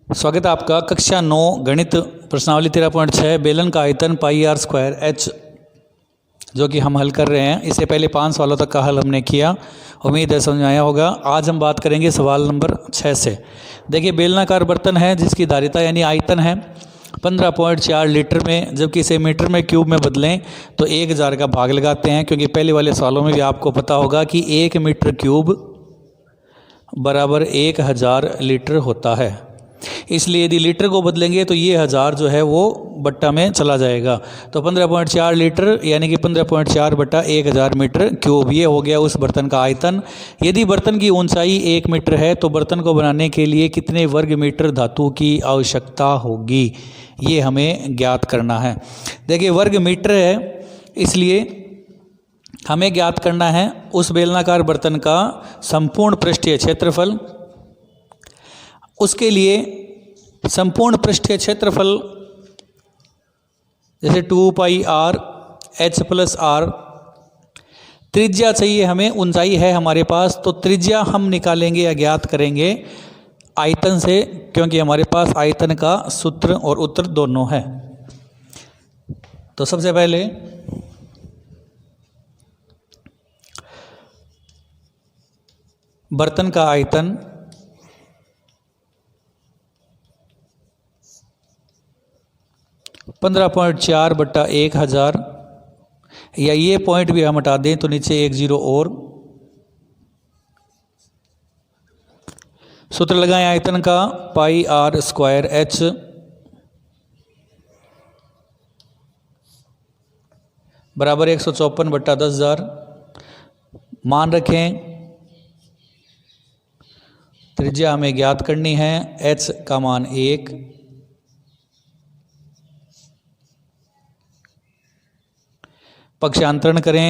स्वागत है आपका कक्षा 9 गणित प्रश्नावली 13.6 बेलन का आयतन पाई आर स्क्वायर एच जो कि हम हल कर रहे हैं। इससे पहले 5 सवालों तक का हल हमने किया, उम्मीद है समझ में आया होगा। आज हम बात करेंगे सवाल नंबर 6 से। देखिए, बेलनाकार बर्तन है जिसकी धारिता यानी आयतन है 15.4 लीटर में, जबकि इसे मीटर में क्यूब में बदलें तो 1000 का भाग लगाते हैं, क्योंकि पहले वाले सवालों में भी आपको पता होगा कि 1 मीटर क्यूब बराबर 1000 लीटर होता है। इसलिए यदि लीटर को बदलेंगे तो ये 1000 जो है वो बट्टा में चला जाएगा। तो 15.4 लीटर यानी कि 15.4 बट्टा 1000 मीटर क्यूब, ये हो गया उस बर्तन का आयतन। यदि बर्तन की ऊंचाई 1 मीटर है तो बर्तन को बनाने के लिए कितने वर्ग मीटर धातु की आवश्यकता होगी, ये हमें ज्ञात करना है। देखिए, वर्ग मीटर है, इसलिए हमें ज्ञात करना है उस बेलनाकार बर्तन का संपूर्ण पृष्ठीय क्षेत्रफल। उसके लिए संपूर्ण पृष्ठीय क्षेत्रफल जैसे 2 पाई आर एच प्लस आर, त्रिज्या चाहिए हमें, ऊंचाई है हमारे पास, तो त्रिज्या हम निकालेंगे या ज्ञात करेंगे आयतन से, क्योंकि हमारे पास आयतन का सूत्र और उत्तर दोनों है। तो सबसे पहले बर्तन का आयतन (15.4 बट्टा 1000), या ये पॉइंट भी हम हटा दें तो नीचे 1 0 और। सूत्र लगाएं आयतन का, पाई आर स्क्वायर एच बराबर 154 बट्टा 10,000। मान रखें त्रिज्या हमें ज्ञात करनी है, h का मान 1, पक्षांतरण करें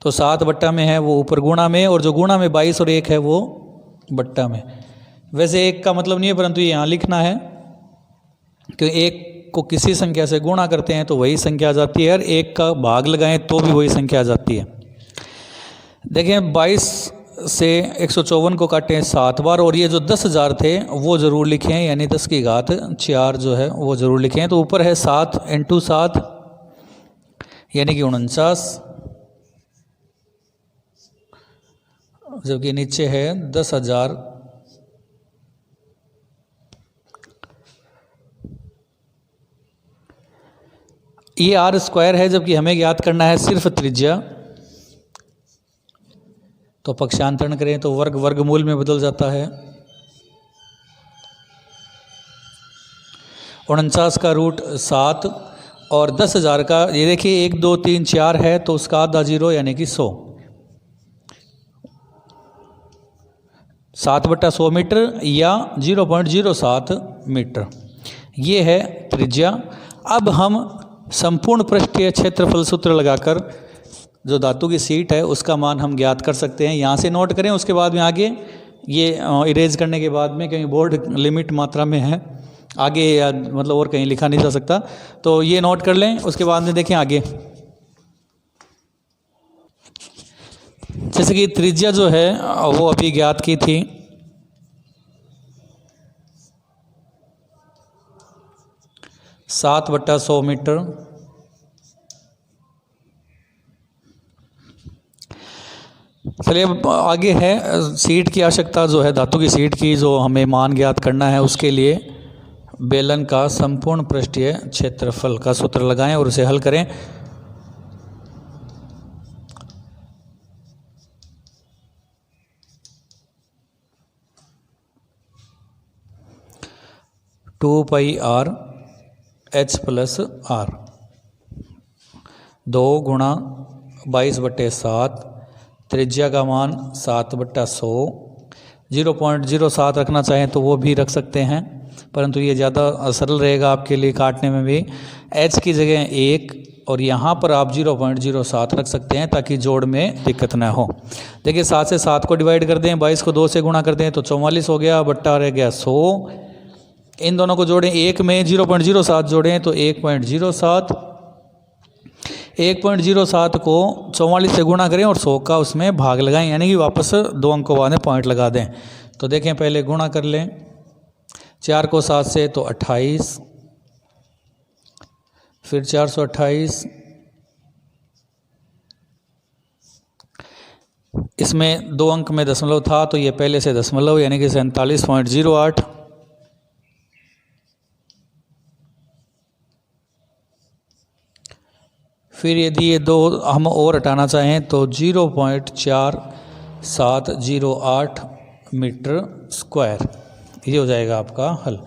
तो 7 बट्टा में है वो ऊपर गुणा में, और जो गुणा में 22 और 1 है वो बट्टा में। वैसे 1 का मतलब नहीं है, परंतु ये यहाँ लिखना है क्योंकि 1 को किसी संख्या से गुणा करते हैं तो वही संख्या आ जाती है, और 1 का भाग लगाएं तो भी वही संख्या आ जाती है। देखें, 22 से 154 को काटें 7 बार, और ये जो 10,000 थे वो ज़रूर लिखें, यानी 10 की घात 4 जो है वो ज़रूर लिखें। तो ऊपर है 7 × 7 यानी कि 49, जबकि नीचे है 10,000। ये आर स्क्वायर है, जबकि हमें ज्ञात करना है सिर्फ त्रिज्या। तो पक्षांतरण करें तो वर्ग वर्गमूल में बदल जाता है। 49 का रूट 7 और 10,000 का, ये देखिए 1 2 3 4 है तो उसका आधा 0 यानी कि 100। 7 बट्टा 100 मीटर या 0.07 मीटर, ये है त्रिज्या। अब हम संपूर्ण पृष्ठीय क्षेत्रफल सूत्र लगाकर जो धातु की सीट है उसका मान हम ज्ञात कर सकते हैं। यहाँ से नोट करें, उसके बाद में आगे ये इरेज करने के बाद में, क्योंकि बोर्ड लिमिट मात्रा में है, आगे या मतलब और कहीं लिखा नहीं जा सकता, तो ये नोट कर लें। उसके बाद में देखें आगे, जैसे कि त्रिज्या जो है वो अभी ज्ञात की थी, (7 बट्टा 100 मीटर). चलिए आगे है सीट की आवश्यकता, जो है धातु की सीट की, जो हमें मान ज्ञात करना है। उसके लिए बेलन का संपूर्ण पृष्ठीय क्षेत्रफल का सूत्र लगाएं और उसे हल करें। Two pi r h plus r, 2 गुणा 22 बट्टे 7, त्रिज्या का मान 7 बट्टा 100। 0.07 रखना चाहें तो वो भी रख सकते हैं, परंतु ये ज़्यादा सरल रहेगा आपके लिए काटने में भी। h की जगह 1, और यहाँ पर आप 0.07 रख सकते हैं ताकि जोड़ में दिक्कत ना हो। देखिए, 7 से 7 को डिवाइड कर दें, 22 को 2 से गुणा कर दें तो 44 हो गया, बट्टा रह गया 100। इन दोनों को जोड़ें, 1 में 0.07 जोड़ें तो 1.07, 1.07 को 44 से गुणा करें और 100 का उसमें भाग लगाएं, यानी कि वापस 2 अंकों बाद में पॉइंट लगा दें। तो देखें, पहले गुणा कर लें 4 को 7 से तो 28, फिर 428, इसमें 2 अंक में दशमलव था तो ये पहले से दशमलव यानी कि 47.08। फिर यदि ये 2 हम और हटाना चाहें तो 0.4708 मीटर स्क्वायर, ये हो जाएगा आपका हल।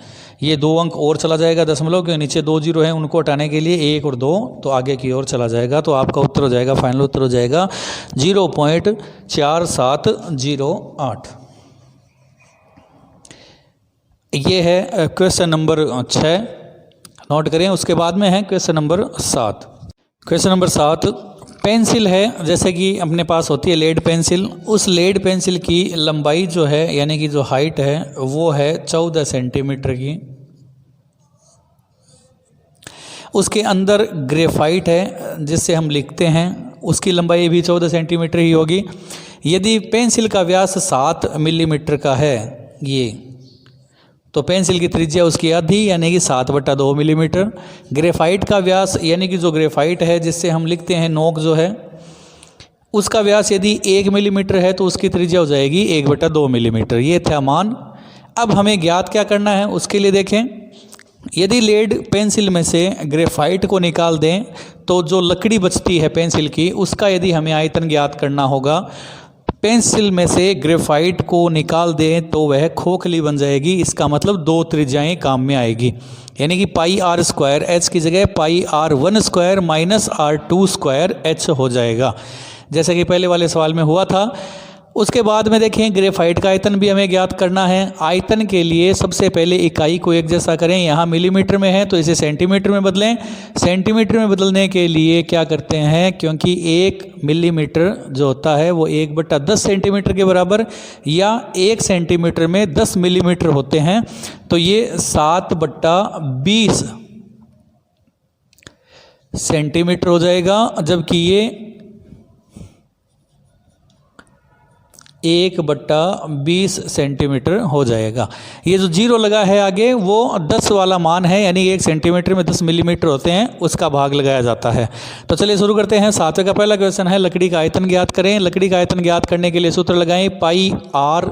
ये 2 अंक और चला जाएगा दशमलव के नीचे 2 जीरो हैं, उनको हटाने के लिए 1 और 2 तो आगे की ओर चला जाएगा। तो आपका उत्तर हो जाएगा, फाइनल उत्तर हो जाएगा 0.4708। ये है क्वेश्चन नंबर 6, नोट करें। उसके बाद में है question number 7। Question number 7, pencil है, जैसे कि अपने पास होती है लेड पेंसिल। उस लेड पेंसिल की लंबाई जो है यानी कि जो हाइट है वो है 14 सेंटीमीटर की। उसके अंदर ग्रेफाइट है जिससे हम लिखते हैं, उसकी लंबाई भी 14 सेंटीमीटर ही होगी। यदि पेंसिल का व्यास 7 मिलीमीटर का है ये, तो पेंसिल की त्रिज्या उसकी आधी यानी कि 7/2 मिलीमीटर। ग्रेफाइट का व्यास यानी कि जो ग्रेफाइट है जिससे हम लिखते हैं नोक जो है, उसका व्यास यदि 1 मिलीमीटर है तो उसकी त्रिज्या हो जाएगी 1/2 मिलीमीटर। ये था मान। अब हमें ज्ञात क्या करना है, उसके लिए देखें, यदि लेड पेंसिल में से ग्रेफाइट को निकाल दें तो जो लकड़ी बचती है पेंसिल की उसका यदि हमें आयतन ज्ञात करना होगा। पेंसिल में से ग्रेफाइट को निकाल दें तो वह खोखली बन जाएगी। इसका मतलब 2 त्रिज्याएं काम में आएगी, यानी कि πr² h की जगह πr1² माइनस r2² h हो जाएगा, जैसे कि पहले वाले सवाल में हुआ था। उसके बाद में देखें, ग्रेफाइट का आयतन भी हमें ज्ञात करना है। आयतन के लिए सबसे पहले इकाई को एक जैसा करें। यहाँ मिलीमीटर में है तो इसे सेंटीमीटर में बदलें। सेंटीमीटर में बदलने के लिए क्या करते हैं, क्योंकि 1 मिलीमीटर जो होता है वो 1/10 सेंटीमीटर के बराबर, या 1 सेंटीमीटर में 10 मिलीमीटर होते हैं, तो ये 7/20 सेंटीमीटर हो जाएगा, जबकि ये 1/20 सेंटीमीटर हो जाएगा। ये जो जीरो लगा है आगे वो 10 वाला मान है, यानी 1 सेंटीमीटर में 10 मिलीमीटर होते हैं, उसका भाग लगाया जाता है। तो चलिए शुरू करते हैं। 7वें का पहला क्वेश्चन है, लकड़ी का आयतन ज्ञात करें। लकड़ी का आयतन ज्ञात करने के लिए सूत्र लगाएं, πr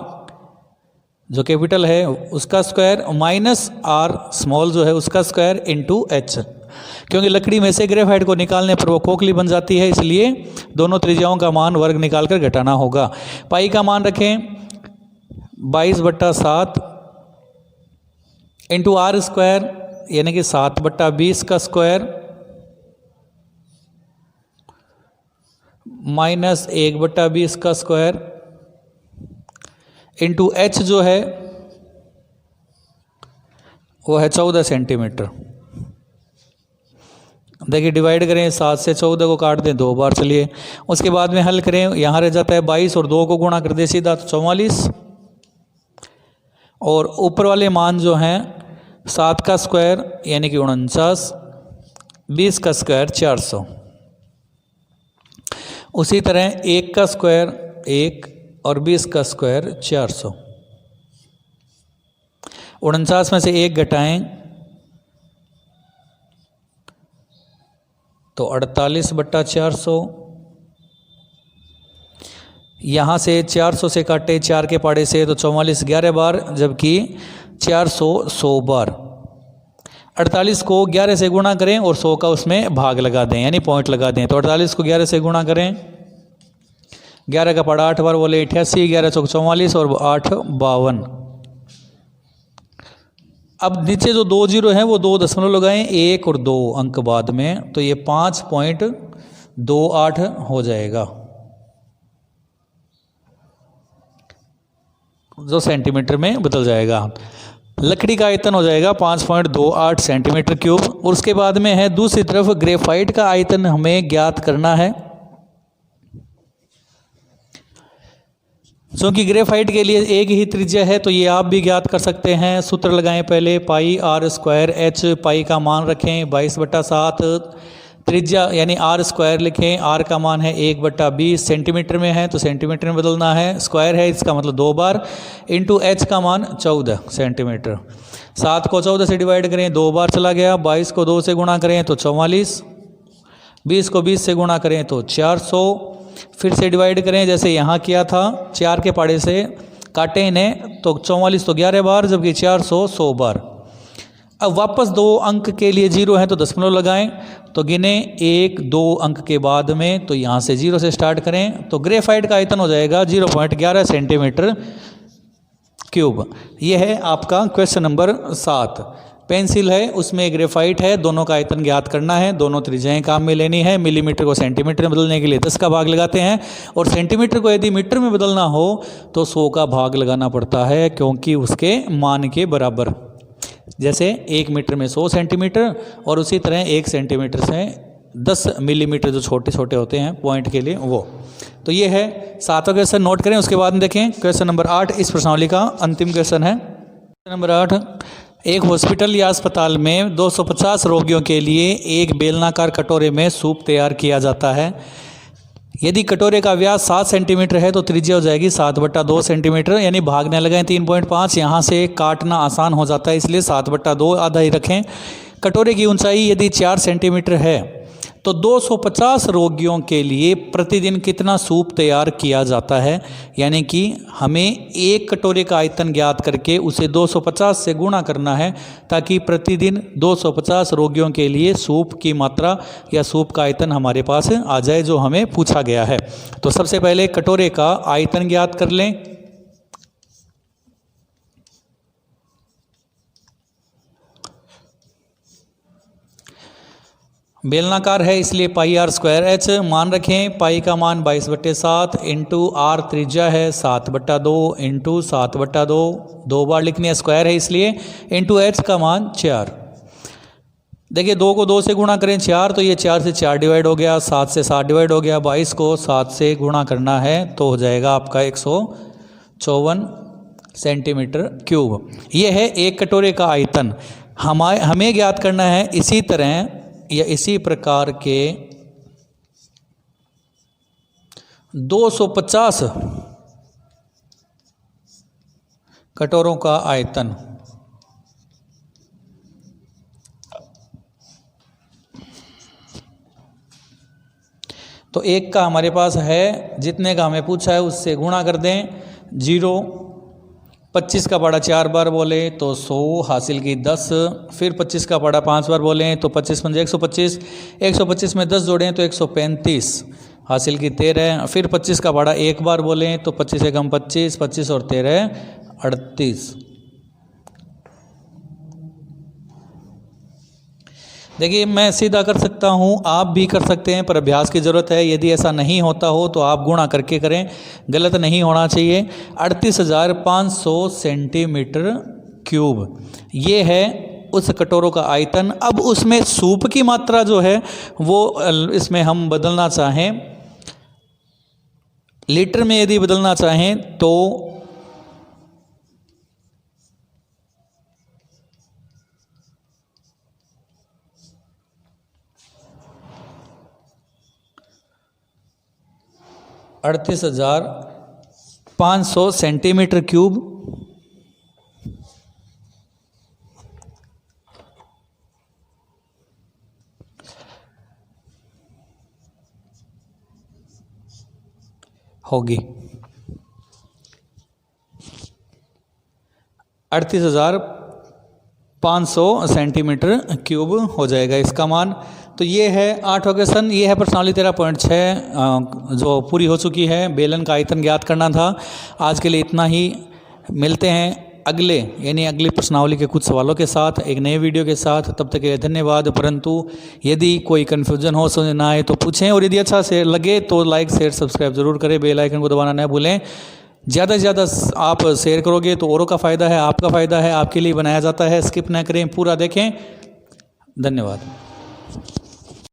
जो कैपिटल है उसका स्क्वायर माइनस r स्मॉल जो है उसका स्क्वायर इंटू h। क्योंकि लकड़ी में से ग्रेफाइट को निकालने पर वो खोखली बन जाती है, इसलिए दोनों त्रिज्याओं का मान वर्ग निकालकर घटाना होगा। पाई का मान रखें 22/7 इंटू r² यानी कि 7/20 का स्क्वायर माइनस 1/20 का स्क्वायर इंटू h जो है वो है 14 सेंटीमीटर। देखिए डिवाइड करें, 7 से 14 को काट दें 2 बार। चलिए उसके बाद में हल करें, यहाँ रह जाता है 22 और 2 को गुणा कर दे सीधा तो 44, और ऊपर वाले मान जो हैं 7 का स्क्वायर यानी कि 49, 20 का स्क्वायर 400। उसी तरह 1 का स्क्वायर 1 और 20 का स्क्वायर 400। 49 में से 1 घटाएं तो 48/400। यहाँ से 400 से काटे 4 के पाड़े से तो 44 11 बार, जबकि 400 100 बार। 48 को 11 से गुणा करें और 100 का उसमें भाग लगा दें, यानी पॉइंट लगा दें। तो 48 को 11 से गुणा करें, 11 का पाड़ा 8 बार बोले 88, 11 चौक 44 और 8 52। अब नीचे जो 2 जीरो हैं वो 2 दशमलव लगाएं, 1 और 2 अंक बाद में, तो ये 5.28 हो जाएगा, जो सेंटीमीटर में बदल जाएगा। लकड़ी का आयतन हो जाएगा 5.28 सेंटीमीटर क्यूब। और उसके बाद में है दूसरी तरफ ग्रेफाइट का आयतन हमें ज्ञात करना है। क्योंकि ग्रेफाइट के लिए एक ही त्रिज्या है तो ये आप भी ज्ञात कर सकते हैं। सूत्र लगाएं पहले, πr² h, पाई का मान रखें 22/7, त्रिज्या यानी आर स्क्वायर लिखें, आर का मान है 1/20, सेंटीमीटर में है तो सेंटीमीटर में बदलना है, स्क्वायर है इसका मतलब 2 बार, इंटू एच का मान 14 सेंटीमीटर। 7 को 14 से डिवाइड करें 2 बार चला गया, 22 को 2 से गुणा करें तो 44, 20 को 20 से गुणा करें तो 400, फिर से डिवाइड करें जैसे यहाँ किया था, 4 के पाड़े से काटे इन्हें तो 44 तो 11 बार, जबकि 400 100 बार। अब वापस 2 अंक के लिए 0 है तो दशमलव लगाएं, तो गिने 1 2 अंक के बाद में, तो यहाँ से 0 से स्टार्ट करें तो ग्रेफाइट का आयतन हो जाएगा 0.11 सेंटीमीटर क्यूब। यह है आपका क्वेश्चन नंबर 7। पेंसिल है उसमें ग्रेफाइट है, दोनों का आयतन ज्ञात करना है, दोनों त्रिज्याएं काम में लेनी है। मिलीमीटर को सेंटीमीटर में बदलने के लिए 10 का भाग लगाते हैं, और सेंटीमीटर को यदि मीटर में बदलना हो तो 100 का भाग लगाना पड़ता है, क्योंकि उसके मान के बराबर। जैसे 1 मीटर में 100 सेंटीमीटर, और उसी तरह 1 सेंटीमीटर से 10 मिलीमीटर जो छोटे छोटे होते हैं पॉइंट के लिए वो। तो ये है 7वां क्वेश्चन, नोट करें। उसके बाद में देखें क्वेश्चन नंबर 8, इस प्रश्नावली का अंतिम क्वेश्चन है। क्वेश्चन नंबर 8, एक हॉस्पिटल या अस्पताल में 250 रोगियों के लिए एक बेलनाकार कटोरे में सूप तैयार किया जाता है। यदि कटोरे का व्यास 7 सेंटीमीटर है तो त्रिज्या हो जाएगी 7/2 सेंटीमीटर, यानी भागने लगाएं 3.5, यहाँ से काटना आसान हो जाता है इसलिए 7/2 आधा ही रखें। कटोरे की ऊंचाई यदि 4 सेंटीमीटर है तो 250 रोगियों के लिए प्रतिदिन कितना सूप तैयार किया जाता है, यानी कि हमें एक कटोरे का आयतन ज्ञात करके उसे 250 से गुणा करना है, ताकि प्रतिदिन 250 रोगियों के लिए सूप की मात्रा या सूप का आयतन हमारे पास आ जाए जो हमें पूछा गया है। तो सबसे पहले कटोरे का आयतन ज्ञात कर लें। बेलनाकार है इसलिए पाई आर स्क्वायर एच मान रखें। पाई का मान 22/7 इंटू आर त्रिज्या है 7/2 इंटू 7/2, 2 बार लिखनी है, स्क्वायर है इसलिए, इंटू एच का मान 4। देखिए 2 को 2 से गुणा करें 4, तो ये 4 से 4 डिवाइड हो गया, 7 से 7 डिवाइड हो गया, 22 को 7 से गुणा करना है तो हो जाएगा आपका 154 सेंटीमीटर क्यूब। ये है एक कटोरे का आयतन। हमें ज्ञात करना है इसी तरह या इसी प्रकार के 250 कटोरों का आयतन। तो एक का हमारे पास है, जितने का हमें पूछा है उससे गुणा कर दें। 0 25 का पाड़ा 4 बार बोले तो 100 हासिल की 10, फिर 25 का पाड़ा 5 बार बोलें तो 25 पंजे 125, 125 में 10 जोड़ें तो 135 हासिल की 13, फिर 25 का पाड़ा 1 बार बोलें तो 25 एकम 25, 25 और 13 38। देखिए मैं सीधा कर सकता हूँ, आप भी कर सकते हैं, पर अभ्यास की ज़रूरत है। यदि ऐसा नहीं होता हो तो आप गुणा करके करें, गलत नहीं होना चाहिए। 38,500 सेंटीमीटर क्यूब ये है उस कटोरों का आयतन। अब उसमें सूप की मात्रा जो है वो इसमें हम बदलना चाहें, लीटर में यदि बदलना चाहें तो 38,500 सेंटीमीटर क्यूब होगी। 38,500 सेंटीमीटर क्यूब हो जाएगा इसका मान। तो ये है 8वां क्वेश्चन। ये है प्रश्नावली 13.6 जो पूरी हो चुकी है। बेलन का आयतन ज्ञात करना था। आज के लिए इतना ही, मिलते हैं अगले यानी अगली प्रश्नावली के कुछ सवालों के साथ एक नए वीडियो के साथ। तब तक के लिए धन्यवाद। परंतु यदि कोई कन्फ्यूजन हो, समझ ना आए तो पूछें, और यदि अच्छा से लगे तो लाइक शेयर सब्सक्राइब जरूर करें, बेल आइकन को दबाना न भूलें। ज़्यादा से ज़्यादा आप शेयर करोगे तो औरों का फ़ायदा है, आपका फ़ायदा है, आपके लिए बनाया जाता है। स्किप ना करें, पूरा देखें। धन्यवाद।